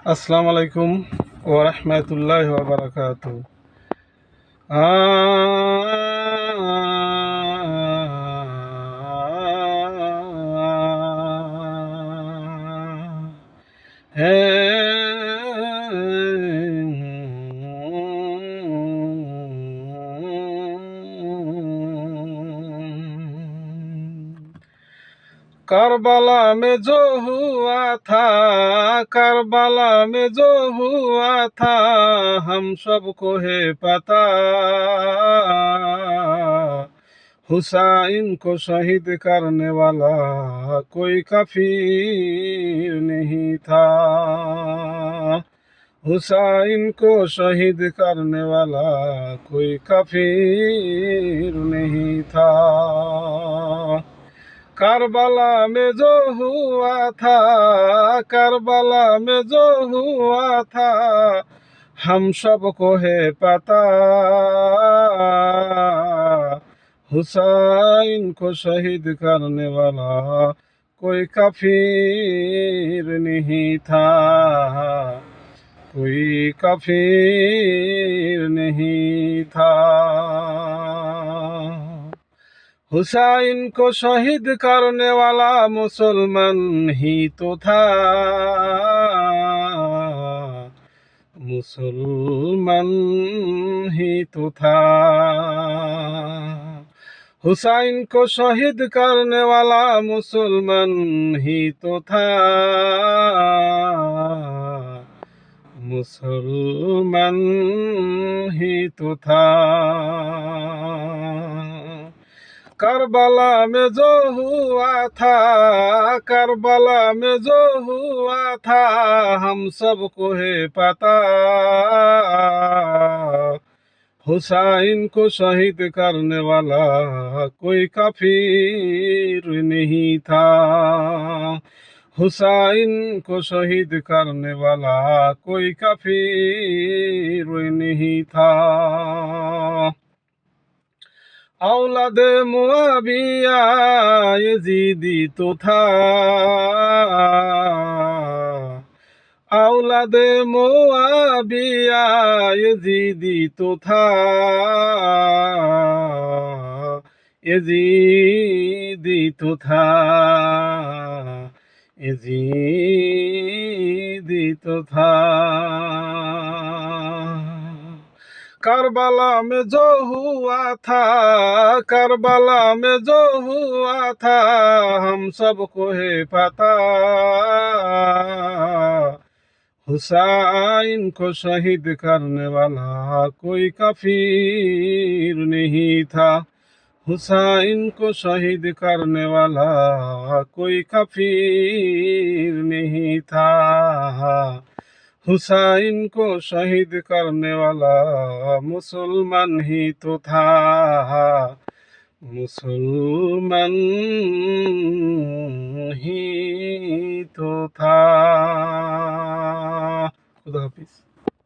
আসসালামু আলাইকুম ওয়া রাহমাতুল্লাহি ওয়া বারাকাতুহু। करबला में जो हुआ था, करबला में जो हुआ था, हम सबको है पता। हुसैन को शहीद करने वाला कोई काफिर नहीं था। हुसैन को शहीद करने वाला कोई काफिर नहीं था। करबला में जो हुआ था, करबला में जो हुआ था, हम सबको है पता। हुसैन को शहीद करने वाला कोई काफिर नहीं था, कोई काफिर नहीं था। हुसैन को शहीद करने वाला मुसलमान ही तो था, मुसलमान ही तो था। हुसैन को शहीद करने वाला मुसलमान ही तो था, मुसलमान ही तो था। करबला में जो हुआ था, करबला में जो हुआ था, हम सबको है पता। हुसैन को शहीद करने वाला कोई काफिर नहीं था। हुसैन को शहीद करने वाला कोई काफिर नहीं था। औलादे मुआविया यजीदी तो था, औलादे मुआविया यजीदी तो था, यजीदी तो था, यजीदी तो था। करबला में जो हुआ था, करबला में जो हुआ था, हम सबको है पता। हुसैन को शहीद करने वाला कोई काफिर नहीं था। हुसैन को शहीद करने वाला कोई काफिर नहीं था। हुसैन को शहीद करने वाला मुसलमान ही तो था, मुसलमान ही तो था। खुदा हाफिज।